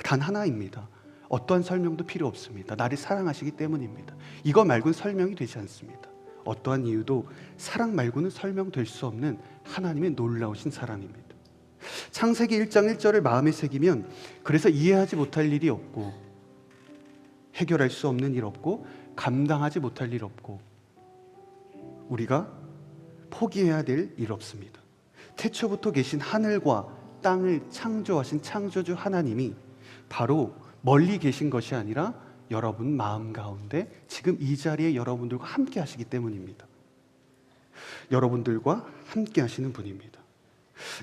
단 하나입니다. 어떠한 설명도 필요 없습니다. 나를 사랑하시기 때문입니다. 이거 말고는 설명이 되지 않습니다. 어떠한 이유도 사랑 말고는 설명될 수 없는 하나님의 놀라우신 사랑입니다. 창세기 1장 1절을 마음에 새기면 그래서 이해하지 못할 일이 없고 해결할 수 없는 일 없고 감당하지 못할 일 없고 우리가 포기해야 될 일 없습니다. 태초부터 계신 하늘과 땅을 창조하신 창조주 하나님이 바로 멀리 계신 것이 아니라 여러분 마음 가운데 지금 이 자리에 여러분들과 함께 하시기 때문입니다. 여러분들과 함께 하시는 분입니다.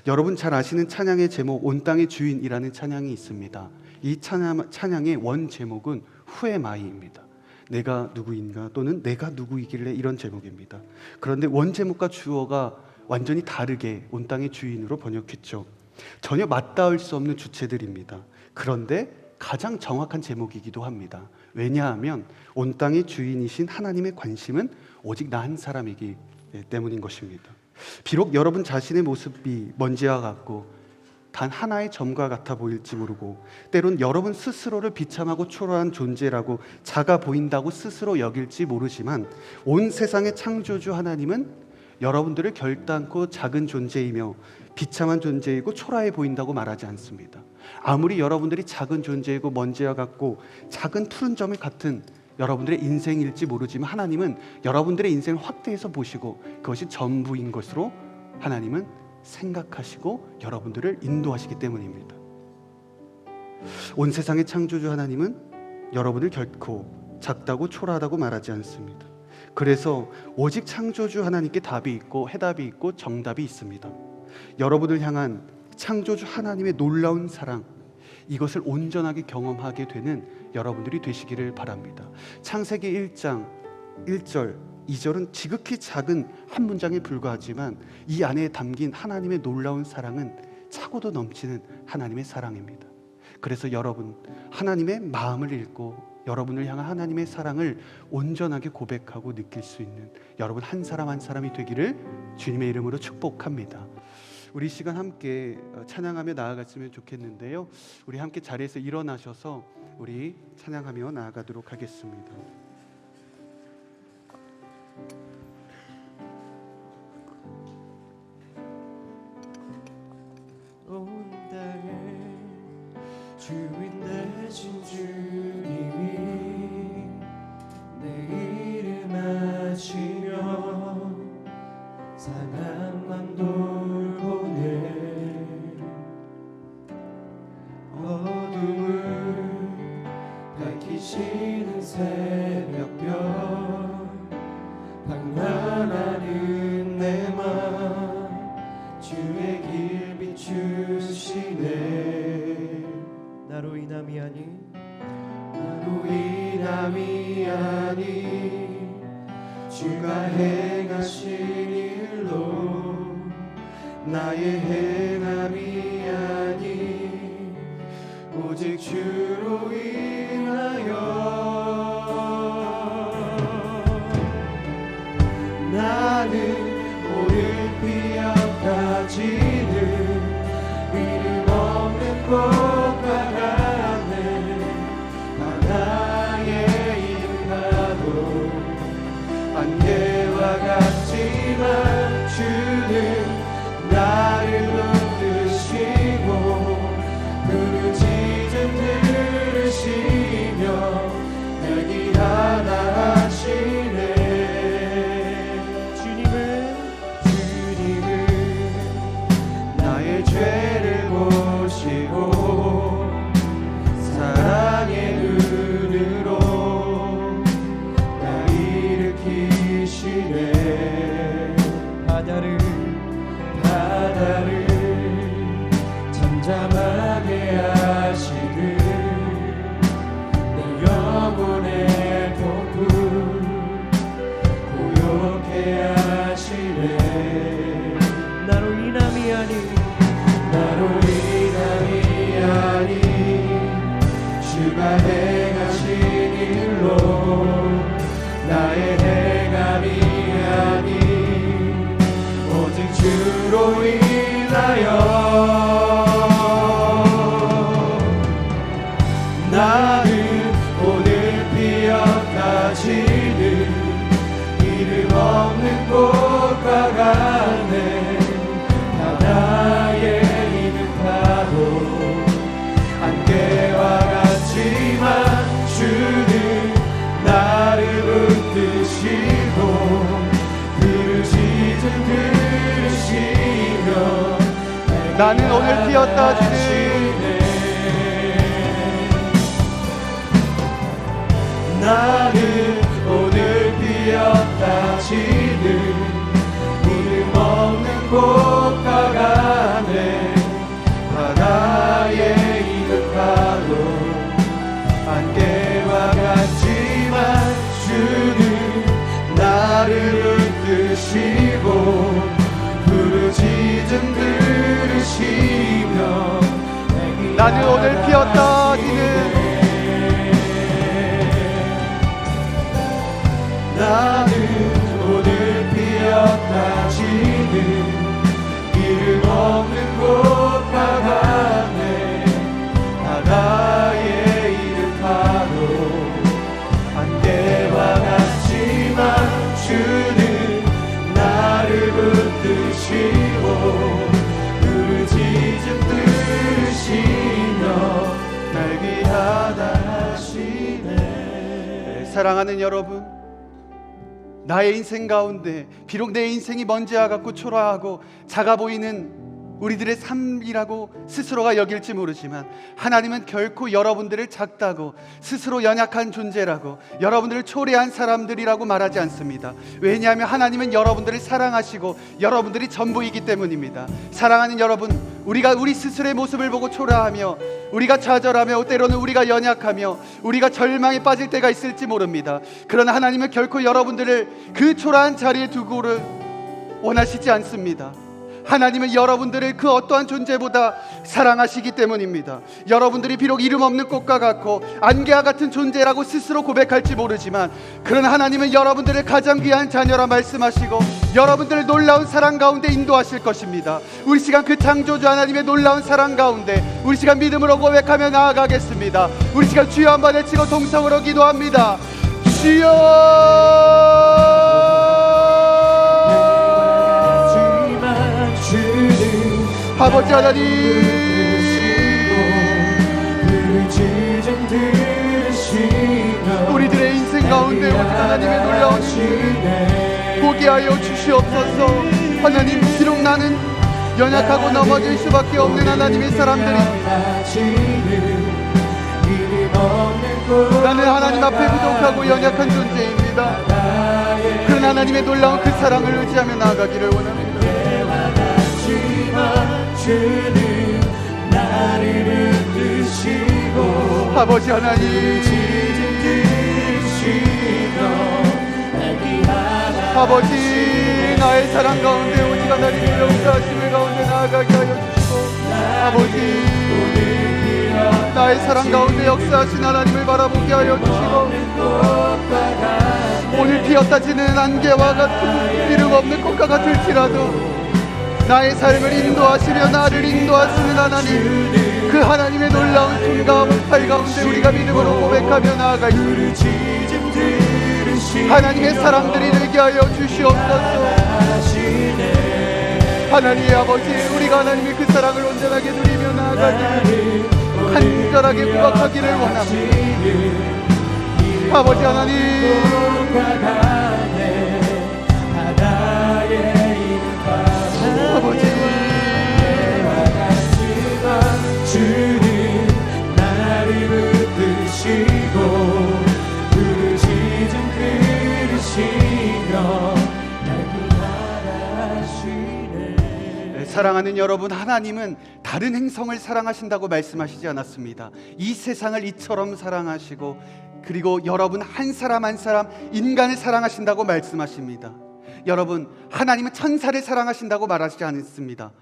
여러분 잘 아시는 찬양의 제목 온 땅의 주인이라는 찬양이 있습니다. 이 찬양의 원 제목은 후에마이입니다. 내가 누구인가 또는 내가 누구이길래 이런 제목입니다. 그런데 원 제목과 주어가 완전히 다르게 온 땅의 주인으로 번역했죠. 전혀 맞닿을 수 없는 주체들입니다. 그런데 가장 정확한 제목이기도 합니다. 왜냐하면 온 땅의 주인이신 하나님의 관심은 오직 나 한 사람이기 때문인 것입니다. 비록 여러분 자신의 모습이 먼지와 같고 단 하나의 점과 같아 보일지 모르고 때론 여러분 스스로를 비참하고 초라한 존재라고 작아 보인다고 스스로 여길지 모르지만 온 세상의 창조주 하나님은 여러분들을 결단코 작은 존재이며 비참한 존재이고 초라해 보인다고 말하지 않습니다. 아무리 여러분들이 작은 존재이고 먼지와 같고 작은 푸른 점을 같은 여러분들의 인생일지 모르지만 하나님은 여러분들의 인생을 확대해서 보시고 그것이 전부인 것으로 하나님은 생각하시고 여러분들을 인도하시기 때문입니다. 온 세상의 창조주 하나님은 여러분을 결코 작다고 초라하다고 말하지 않습니다. 그래서 오직 창조주 하나님께 답이 있고 해답이 있고 정답이 있습니다. 여러분을 향한 창조주 하나님의 놀라운 사랑, 이것을 온전하게 경험하게 되는 여러분들이 되시기를 바랍니다. 창세기 1장 1절 2절은 지극히 작은 한 문장에 불과하지만 이 안에 담긴 하나님의 놀라운 사랑은 차고도 넘치는 하나님의 사랑입니다. 그래서 여러분, 하나님의 마음을 읽고 여러분을 향한 하나님의 사랑을 온전하게 고백하고 느낄 수 있는 여러분 한 사람 한 사람이 되기를 주님의 이름으로 축복합니다. 우리 시간 함께 찬양하며 나아갔으면 좋겠는데요. 우리 함께 자리에서 일어나셔서 우리 찬양하며 나아가도록 하겠습니다. 온 땅에 주인 되신 주님이 내 이름 하시며 상한 맘 돌보네 어둠을 밝히시는 새벽별 방관하는 내 맘 주의 길 비추시네 나로 인함이 아니 나로 인함이 아니 주가 행하신 일로 나의 행함이 아니 오직 주로 인하여 나는 오늘 피어까지는 이름 없는 꽃과 같네 바다에 임하도 안개와 같지만 주는 나를 붙드시고 부르짖음 들으시며 내기 하나 하시네 나의 죄를 보시고 사랑의 눈으로 나 일으키시네 바다를 잠잠하게 하시듯 내 영혼의 폭풍 고요케 하시네 나로 인함이 아니 주가 행하신 일로 나의 행함이 아니 오직 주로 인하여 나는 오늘 피어까지는 이름 없는 꽃과 같네 바다에 있는 파도 안개와 같지만 주는 나를 붙드시고 부르짖음 들으시며 나는 오늘 피었다지는 나는 오늘 피었다지는 이름 없는 꽃과 같네 바다에 있는 파도 안개와 같지만 주는 나를 붙드시고 부르짖음 들으시며 나는 오늘 피었다지는 나는 오늘 피었다지는 이름 없는 꽃과 같네 바다에 있는 파도 안개와 같지만 주는 나를 붙드시고 부르짖음 들으시며 날 귀하다 하시네 사랑하는 여러분, 나의 인생 가운데 비록 내 인생이 먼지와 같고 초라하고 작아 보이는 우리들의 삶이라고 스스로가 여길지 모르지만 하나님은 결코 여러분들을 작다고 스스로 연약한 존재라고 여러분들을 초래한 사람들이라고 말하지 않습니다. 왜냐하면 하나님은 여러분들을 사랑하시고 여러분들이 전부이기 때문입니다. 사랑하는 여러분, 우리가 우리 스스로의 모습을 보고 초라하며 우리가 좌절하며 때로는 우리가 연약하며 우리가 절망에 빠질 때가 있을지 모릅니다. 그러나 하나님은 결코 여러분들을 그 초라한 자리에 두고를 원하시지 않습니다. 하나님은 여러분들을 그 어떠한 존재보다 사랑하시기 때문입니다. 여러분들이 비록 이름 없는 꽃과 같고 안개와 같은 존재라고 스스로 고백할지 모르지만, 그러나 하나님은 여러분들을 가장 귀한 자녀라 말씀하시고 여러분들을 놀라운 사랑 가운데 인도하실 것입니다. 우리 시간 그 창조주 하나님의 놀라운 사랑 가운데 우리 시간 믿음으로 고백하며 나아가겠습니다. 우리 시간 주여 한번 외치고 동성으로 기도합니다. 주여, 아버지 하나님, 우리들의 인생 가운데 오직 하나님의 놀라운 일 보게 하여 주시옵소서. 하나님, 비록 나는 연약하고 넘어질 수밖에 없는 하나님의 사람들입니다. 나는 하나님 앞에 부족하고 연약한 존재입니다. 그런 하나님의 놀라운 그 사랑을 의지하며 나아가기를 원합니다. 주는 나를 붙드시고 아버지 하나님, 아버지, 나의 사랑 가운데 오직 하나님의 용서하심을 가운데 나아가게 하여 주시고, 아버지, 나의 사랑 가운데 역사하신 하나님을 바라보게 하여 주시고, 오늘 피었다 지는 안개와 같은 이름 없는 꽃과 같을지라도 나의 삶을 인도하시며 나를 인도하시는 하나님, 그 하나님의 놀라운 손과 팔 가운데 우리가 믿음으로 고백하며 나아가있습니다. 하나님의 사람들이 되게 하여 주시옵소서. 하나님의 아버지, 우리가 하나님의 그 사랑을 온전하게 누리며 나아가기를 간절하게 부각하기를 원합니다. 아버지 하나님, 아버지, 주는 나를 붙드시고 부르짖음 들으시며 날 구하시네. 사랑하는 여러분, 하나님은 다른 행성을 사랑하신다고 말씀하시지 않았습니다. 이 세상을 이처럼 사랑하시고, 그리고 여러분 한 사람 한 사람 인간을 사랑하신다고 말씀하십니다. 여러분, 하나님은 천사를 사랑하신다고 말하지 않습니다.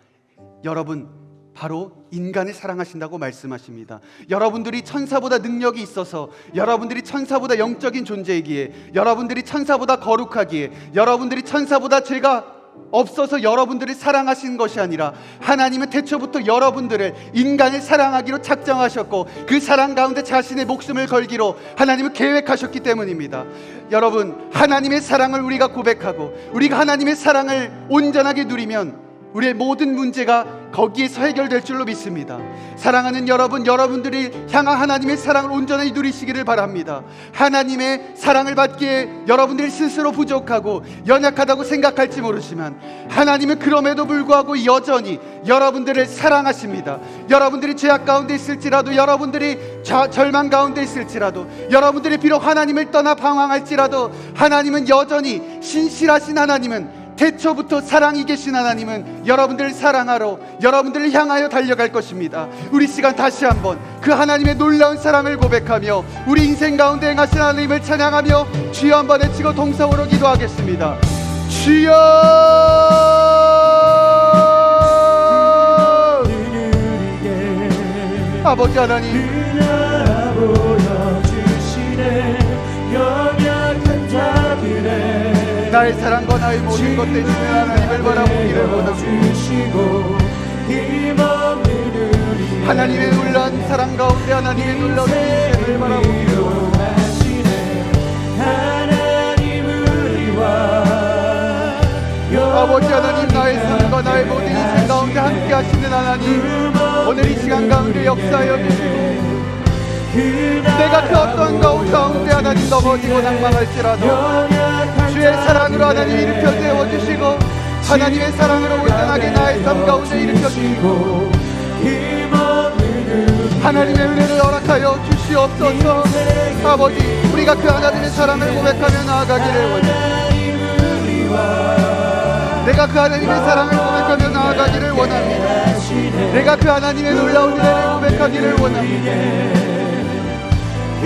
여러분, 바로 인간을 사랑하신다고 말씀하십니다. 여러분들이 천사보다 능력이 있어서, 여러분들이 천사보다 영적인 존재이기에, 여러분들이 천사보다 거룩하기에, 여러분들이 천사보다 죄가 없어서 여러분들을 사랑하신 것이 아니라, 하나님은 태초부터 여러분들을 인간을 사랑하기로 작정하셨고 그 사랑 가운데 자신의 목숨을 걸기로 하나님은 계획하셨기 때문입니다. 여러분, 하나님의 사랑을 우리가 고백하고 우리가 하나님의 사랑을 온전하게 누리면 우리의 모든 문제가 거기에서 해결될 줄로 믿습니다. 사랑하는 여러분, 여러분들이 향한 하나님의 사랑을 온전히 누리시기를 바랍니다. 하나님의 사랑을 받기에 여러분들이 스스로 부족하고 연약하다고 생각할지 모르지만, 하나님은 그럼에도 불구하고 여전히 여러분들을 사랑하십니다. 여러분들이 죄악 가운데 있을지라도, 여러분들이 절망 가운데 있을지라도, 여러분들이 비록 하나님을 떠나 방황할지라도, 하나님은 여전히 신실하신 하나님은, 태초부터 사랑이 계신 하나님은 여러분들을 사랑하러, 여러분들을 향하여 달려갈 것입니다. 우리 시간 다시 한번 그 하나님의 놀라운 사랑을 고백하며 우리 인생 가운데 행하신 하나님을 찬양하며 주여 한번 외치고 동성으로 기도하겠습니다. 주여, 아버지 하나님, 나의 사랑과 나의 모든 것 되시는 하나님을 바라보기를 원합니다. 하나님의 놀라운 사랑 가운데 하나님의 놀라운 인생을 바라보기를 원합니다. 아버지 하나님, 나의 삶과 나의 모든 인생 가운데 함께 하시는 하나님, 오늘 이 시간 가운데 역사하여 주시고, 내가 그 어떤 거울 가운데 하나님 넘어지고 낭망할지라도 주의 사랑으로 하나님 일으켜 세워주시고, 하나님의 사랑으로 온전하게 나의 삶 가운데 일으켜 주시고, 하나님의 은혜를 허락하여 주시옵소서. 아버지, 우리가 그 하나님의 사랑을 고백하며 나아가기를 원합니다. 내가 그 하나님의 사랑을 고백하며 나아가기를 나아가기를 원합니다. 내가 그 하나님의 놀라운 은혜를 고백하기를 원합니다.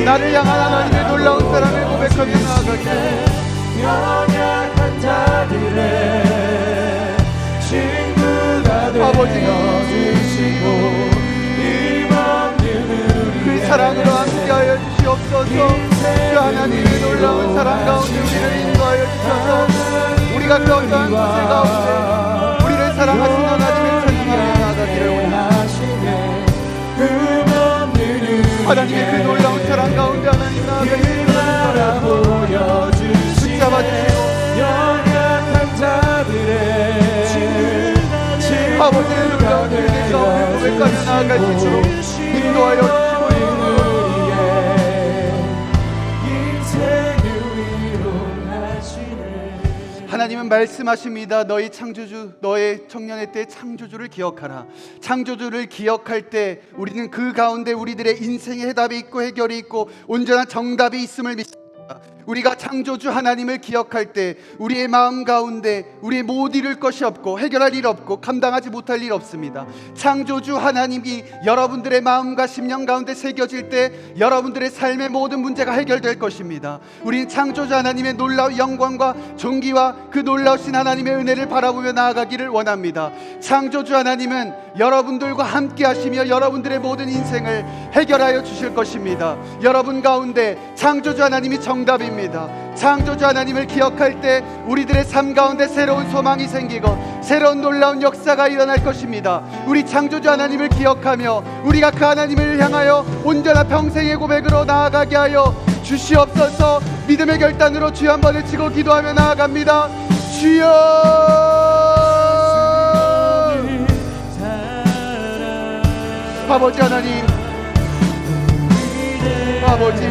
나를 향한 하나님의 놀라운 사랑을 고백하며 나아가기를. 연약한 자들의 친구가 되어주시고 힘없는 그 사랑으로 함께하여 주시옵소서. 그 하나님의 놀라운 사랑 가운데 우리를 인도하여 주셔서 우리가 그 어떠한 문제 가운데 우리를 사랑하신 하나님을 찬양하며 나아가기를 원합니다. 하나님의 그 놀라운 사랑 가운데 하나님 나아가기를 붙잡아 주시고 연약한 자들의 아버지의 놀라운 은혜 가운데 고백하며 나아갈 수 있도록 인도하여 주시고 하나님은 말씀하십니다. 너희 창조주, 너의 청년의 때 창조주를 기억하라. 창조주를 기억할 때 우리는 그 가운데 우리들의 인생의 해답이 있고 해결이 있고 온전한 정답이 있음을 믿습니다. 우리가 창조주 하나님을 기억할 때 우리의 마음 가운데 우리의 못 이룰 것이 없고 해결할 일 없고 감당하지 못할 일 없습니다. 창조주 하나님이 여러분들의 마음과 심령 가운데 새겨질 때 여러분들의 삶의 모든 문제가 해결될 것입니다. 우리는 창조주 하나님의 놀라운 영광과 존귀와 그 놀라우신 하나님의 은혜를 바라보며 나아가기를 원합니다. 창조주 하나님은 여러분들과 함께 하시며 여러분들의 모든 인생을 해결하여 주실 것입니다. 여러분 가운데 창조주 하나님이 정답입니다. 창조주 하나님을 기억할 때 우리들의 삶 가운데 새로운 소망이 생기고 새로운 놀라운 역사가 일어날 것입니다. 우리 창조주 하나님을 기억하며 우리가 그 하나님을 향하여 온전한 평생의 고백으로 나아가게 하여 주시옵소서. 믿음의 결단으로 주여 한번 외치고 기도하며 나아갑니다. 주여 아버지 하나님, 아버지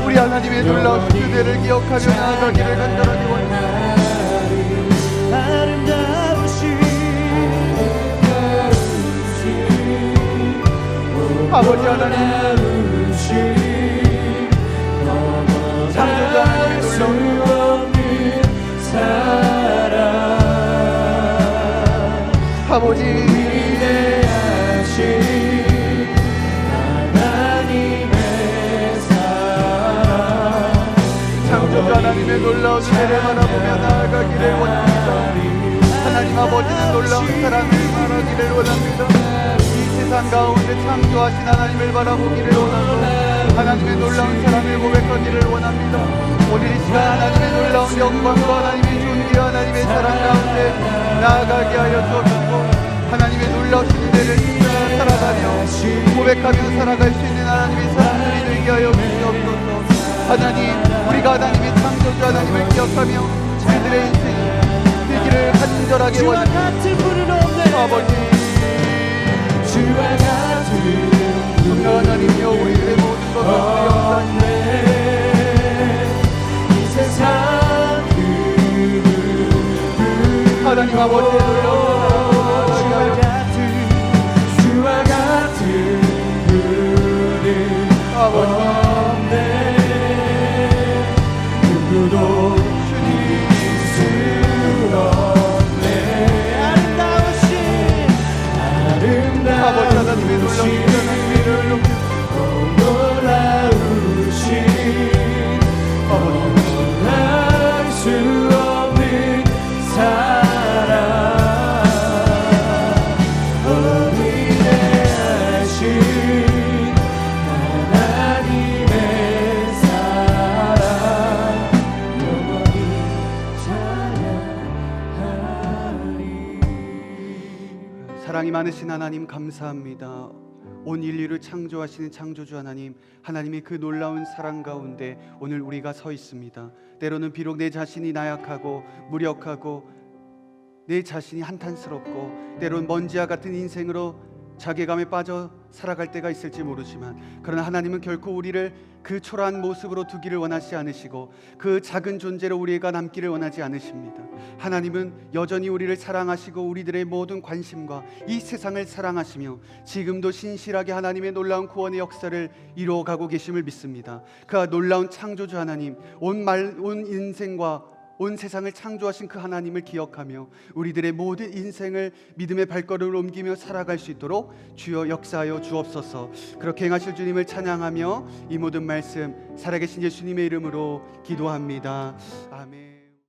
우리 하나님의 놀라우신 은혜를 기억하며 나아가기를 간절하게 원합니다. 아버지 하나님, 창조주 하나님의 놀라운 사랑 아버지 위대하신 하나님의 사랑 창조주 하나님의 놀라운 은혜를 바라보며 나아가기를 원합니다. 하나님 아버지는 놀라운 사랑을 바라기를 원합니다. 이 세상 가운데 창조하신 하나님을 바라보기를 원하고 하나님의 놀라운 사랑을 고백하기를 원합니다. 오늘 이 시간 하나님의 놀라운 영광과 하나님의 존귀와 하나님의 사랑 가운데 나아가게 하여 주옵시고 하나님의 놀라우신 은혜를 살아가며 고백하며 살아갈 수 있는 하나님의 사람들이 되게 하여 주시옵소서. 하나님, 우리가 하나님의 창조주 하나님을 기억하며 우리들의 인생 되기를 간절하게 원합니다. 아버지, 주와 같은 성령한 하나님이여 우리들의 모든 것을 역사하시네. 이 세상 하나님 아버지의 놀라운 주와 같은 분은 아버지 없네. 누구도 주님 수 없네. 아버지 하나님의 놀라운 하나님의 놀라우신 할 수 없는 사랑 위대하신 하나님의 사랑 영원히 찬양하리. 사랑이 많으신 하나님 감사합니다. 온 인류를 창조하시는 창조주 하나님, 하나님의 그 놀라운 사랑 가운데 오늘 우리가 서 있습니다. 때로는 비록 내 자신이 나약하고 무력하고 내 자신이 한탄스럽고 때로는 먼지와 같은 인생으로 자괴감에 빠져 살아갈 때가 있을지 모르지만, 그러나 하나님은 결코 우리를 그 초라한 모습으로 두기를 원하지 않으시고 그 작은 존재로 우리가 남기를 원하지 않으십니다. 하나님은 여전히 우리를 사랑하시고 우리들의 모든 관심과 이 세상을 사랑하시며 지금도 신실하게 하나님의 놀라운 구원의 역사를 이루어가고 계심을 믿습니다. 그 놀라운 창조주 하나님, 온 인생과 온 세상을 창조하신 그 하나님을 기억하며 우리들의 모든 인생을 믿음의 발걸음을 옮기며 살아갈 수 있도록 주여 역사하여 주옵소서. 그렇게 행하실 주님을 찬양하며 이 모든 말씀 살아계신 예수님의 이름으로 기도합니다. 아멘.